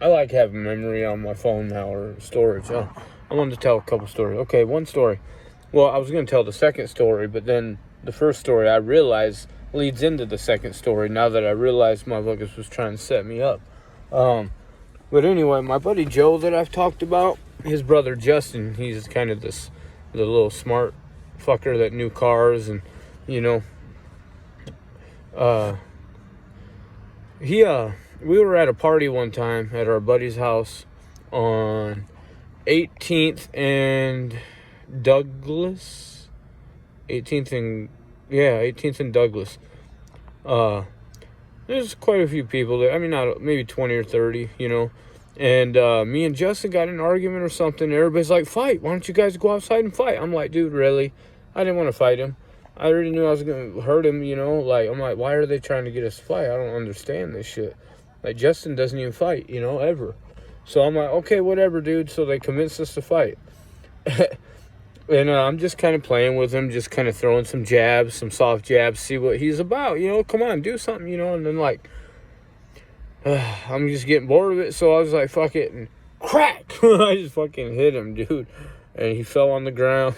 I like having memory on my phone now or storage. I wanted to tell a couple stories. Okay, one story. Well, I was going to tell the second story, but then the first story I realized leads into the second story now that I realized motherfuckers was trying to set me up. But anyway, my buddy Joe that I've talked about, his brother Justin, he's kind of the little smart fucker that knew cars and, you know, we were at a party one time at our buddy's house on 18th and Douglas. 18th and Douglas. There's quite a few people there. I mean, not maybe 20 or 30, you know. And me and Justin got in an argument or something. Everybody's like, fight. Why don't you guys go outside and fight? I'm like, dude, really? I didn't want to fight him. I already knew I was going to hurt him, you know. Like, I'm like, why are they trying to get us to fight? I don't understand this shit. Like, Justin doesn't even fight, you know, ever. So I'm like, okay, whatever, dude. So they convinced us to fight. And I'm just kind of playing with him, just kind of throwing some jabs, some soft jabs, see what he's about, you know. Come on, do something, you know. And then, like, I'm just getting bored of it. So I was like, fuck it. And crack! I just fucking hit him, dude. And he fell on the ground.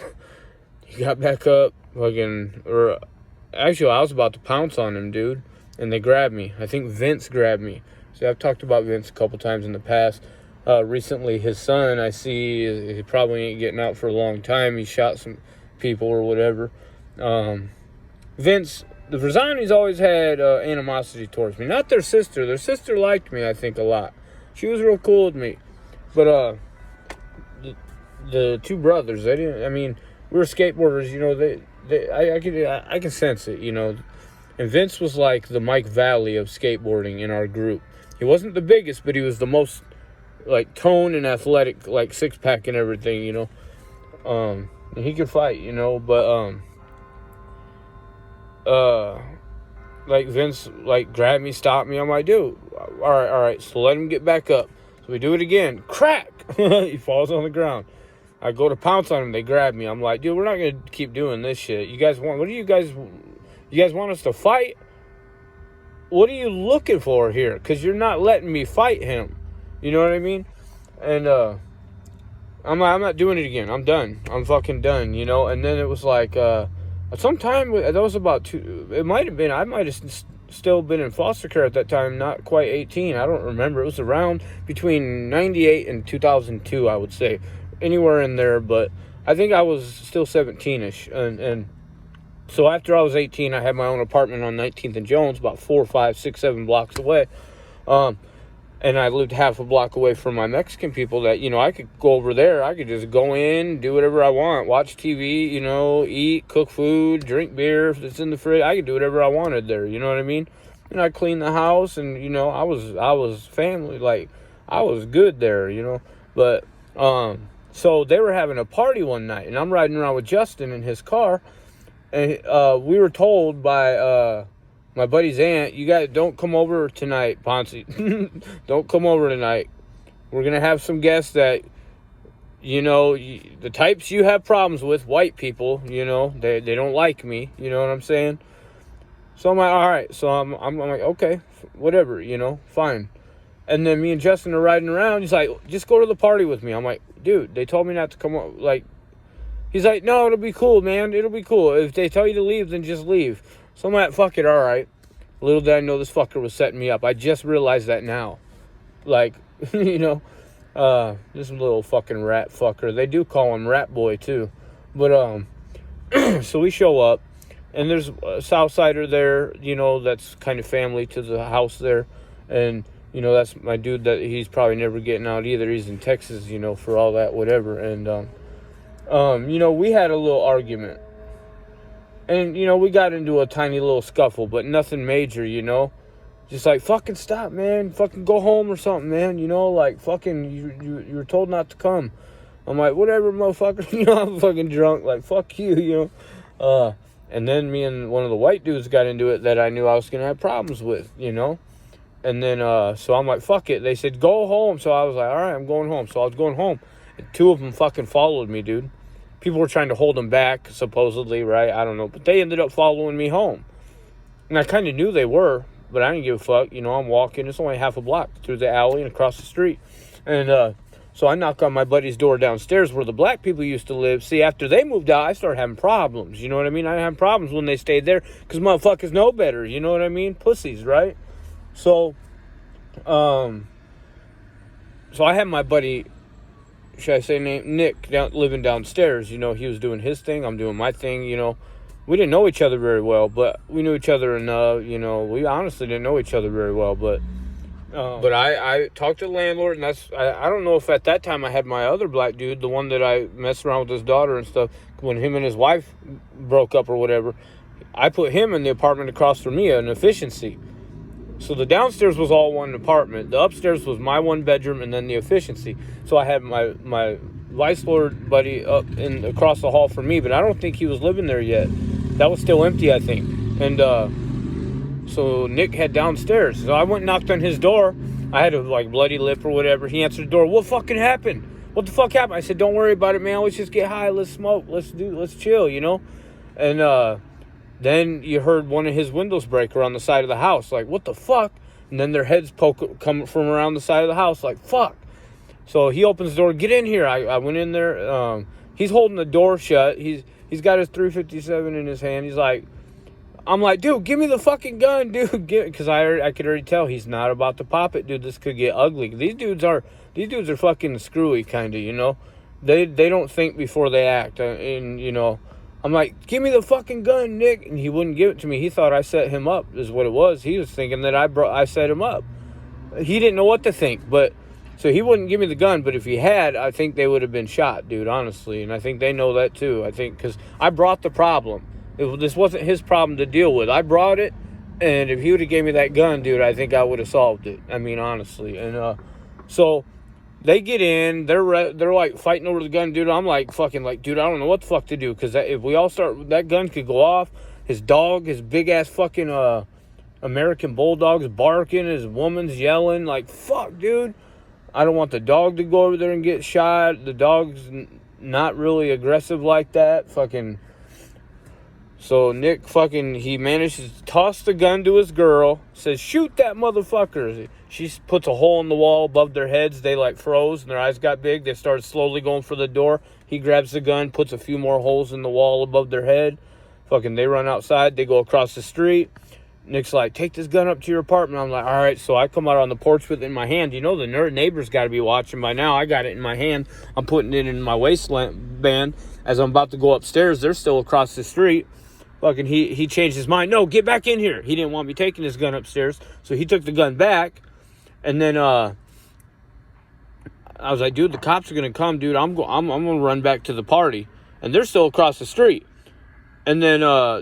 He got back up. Actually, I was about to pounce on him, dude. And they grabbed me. I think Vince grabbed me. See, I've talked about Vince a couple times in the past. Recently, his son, I see, he probably ain't getting out for a long time. He shot some people or whatever. Vince, the Verzanis always had animosity towards me. Not their sister. Their sister liked me, I think, a lot. She was real cool with me. But the two brothers, they didn't. I mean, we were skateboarders, you know. I can sense it, you know. And Vince was like the Mike Valley of skateboarding in our group. He wasn't the biggest, but he was the most, like, toned and athletic, like, six-pack and everything, you know. And he could fight, you know, but, like, Vince, like, grabbed me, stopped me. I'm like, dude, all right, so let him get back up. So we do it again. Crack! He falls on the ground. I go to pounce on him. They grab me. I'm like, dude, we're not going to keep doing this shit. You guys want us to fight? What are you looking for here? Because you're not letting me fight him. You know what I mean? And I'm not doing it again. I'm done. I'm fucking done, you know? And then it was like, sometime, that was about I might have still been in foster care at that time, not quite 18. I don't remember. It was around between 98 and 2002, I would say. Anywhere in there, but I think I was still 17-ish. And so after I was 18, I had my own apartment on 19th and Jones, about 4, 5, 6, 7 blocks away. And I lived half a block away from my Mexican people that, you know, I could go over there. I could just go in, do whatever I want, watch TV, you know, eat, cook food, drink beer if it's in the fridge. I could do whatever I wanted there, you know what I mean? And I cleaned the house and, you know, I was family, like, I was good there, you know. But, so they were having a party one night and I'm riding around with Justin in his car. And we were told by my buddy's aunt, you guys don't come over tonight, Ponce. Don't come over tonight. We're going to have some guests that, you know, the types you have problems with, white people, you know, they don't like me. You know what I'm saying? So I'm like, all right. So I'm like, okay, whatever, you know, fine. And then me and Justin are riding around. He's like, just go to the party with me. I'm like, dude, they told me not to come over. Like, he's like, no, it'll be cool, man. It'll be cool. If they tell you to leave, then just leave. So I'm like, fuck it, all right. Little did I know this fucker was setting me up. I just realized that now. Like, you know, this little fucking rat fucker. They do call him Rat Boy, too. But, so we show up, and there's a Southsider there, you know, that's kind of family to the house there. And, you know, that's my dude that he's probably never getting out either. He's in Texas, you know, for all that, whatever. And, you know, we had a little argument. And, you know, we got into a tiny little scuffle, but nothing major, you know. Just like, fucking stop, man. Fucking go home or something, man. You know, like, fucking, you were told not to come. I'm like, whatever, motherfucker. You know, I'm fucking drunk. Like, fuck you, you know. And then me and one of the white dudes got into it that I knew I was going to have problems with, you know. And then, so I'm like, fuck it. They said, go home. So I was like, all right, I'm going home. So I was going home. And 2 of them fucking followed me, dude. People were trying to hold them back, supposedly, right? I don't know. But they ended up following me home. And I kind of knew they were but I didn't give a fuck. You know, I'm walking. It's only half a block through the alley and across the street. And so I knock on my buddy's door downstairs where the black people used to live. See, after they moved out, I started having problems. You know what I mean? I didn't have problems when they stayed there because motherfuckers know better. You know what I mean? Pussies, right? So, so I had my buddy, should I say name, Nick, living downstairs. You know, he was doing his thing. I'm doing my thing, you know. We didn't know each other very well, but we knew each other enough, you know. We honestly didn't know each other very well, but I talked to the landlord, and I don't know if at that time I had my other black dude, the one that I messed around with his daughter and stuff, when him and his wife broke up or whatever, I put him in the apartment across from me, an efficiency. So the downstairs was all one apartment. The upstairs was my one bedroom and then the efficiency. So I had my vice lord buddy up in across the hall from me, but I don't think he was living there yet. That was still empty, I think. And so Nick had downstairs. So I went and knocked on his door. I had a like bloody lip or whatever. He answered the door. What fucking happened? What the fuck happened? I said, don't worry about it, man. Let's just get high. Let's smoke. Let's chill, you know? And then you heard one of his windows break around the side of the house. Like, what the fuck? And then their heads come from around the side of the house. Like, fuck. So he opens the door. Get in here. I went in there. He's holding the door shut. He's got his 357 in his hand. He's like, I'm like, dude, give me the fucking gun, dude. Because I could already tell he's not about to pop it, dude. This could get ugly. These dudes are fucking screwy, kind of, you know. They don't think before they act. And, you know, I'm like, give me the fucking gun, Nick. And he wouldn't give it to me. He thought I set him up is what it was. He was thinking that I set him up. He didn't know what to think. But so he wouldn't give me the gun. But if he had, I think they would have been shot, dude, honestly. And I think they know that too. I think because I brought the problem. This wasn't his problem to deal with. I brought it. And if he would have gave me that gun, dude, I think I would have solved it. I mean, honestly. And so they get in, they're like fighting over the gun, dude. I'm like fucking like, dude, I don't know what the fuck to do, because if we all start, that gun could go off. His dog, his big ass fucking American bulldog's barking, his woman's yelling, like, fuck, dude. I don't want the dog to go over there and get shot. The dog's not really aggressive like that. Fucking. So Nick fucking, he manages to toss the gun to his girl, says, shoot that motherfucker. She puts a hole in the wall above their heads. They like froze and their eyes got big. They started slowly going for the door. He grabs the gun, puts a few more holes in the wall above their head. Fucking, they run outside. They go across the street. Nick's like, take this gun up to your apartment. I'm like, all right. So I come out on the porch with it in my hand. You know, the neighbor's got to be watching by now. I got it in my hand. I'm putting it in my waistband. As I'm about to go upstairs, they're still across the street. Fucking, he changed his mind. No, get back in here. He didn't want me taking his gun upstairs. So he took the gun back. And then I was like, dude, the cops are going to come, dude. I'm going to run back to the party. And they're still across the street. And then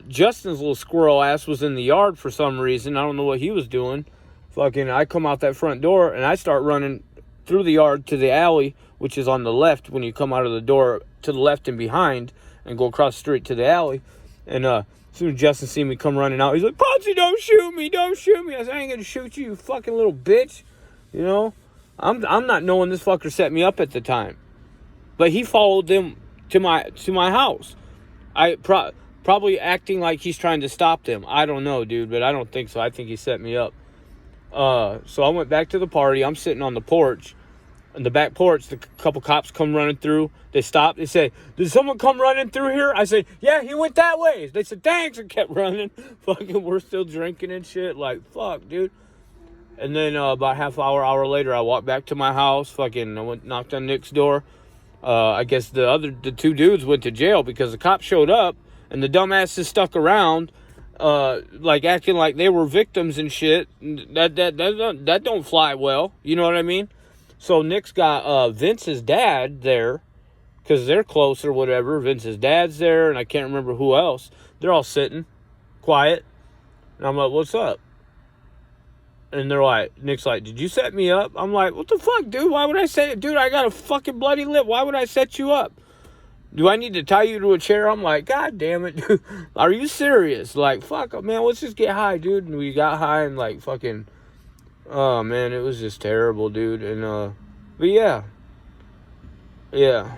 Justin's little squirrel ass was in the yard for some reason. I don't know what he was doing. Fucking, I come out that front door and I start running through the yard to the alley, which is on the left when you come out of the door, to the left and behind, and go across the street to the alley. And as soon as Justin see me come running out, he's like, Ponzi, don't shoot me. I said, I ain't going to shoot you, you fucking little bitch. You know, I'm not knowing this fucker set me up at the time. But he followed them to my house. Probably acting like he's trying to stop them. I don't know, dude, but I don't think so. I think he set me up. So I went back to the party. I'm sitting on the porch. On the back porch, the couple cops come running through. They stopped. They said, did someone come running through here? I said, yeah, he went that way. They said, thanks, and kept running. Fucking, we're still drinking and shit. Like, fuck, dude. And then about half hour later, I walked back to my house. Fucking, I knocked on Nick's door. I guess the two dudes went to jail because the cops showed up and the dumbasses stuck around, like acting like they were victims and shit. That don't fly well. You know what I mean? So Nick's got Vince's dad there because they're close or whatever. Vince's dad's there, and I can't remember who else. They're all sitting quiet. And I'm like, what's up? And they're like, Nick's like, did you set me up? I'm like, what the fuck, dude? Why would I set it? Dude, I got a fucking bloody lip. Why would I set you up? Do I need to tie you to a chair? I'm like, God damn it, dude. Are you serious? Like, fuck, man, let's just get high, dude. And we got high and, like, fucking, oh, man, it was just terrible, dude. And, but yeah. Yeah.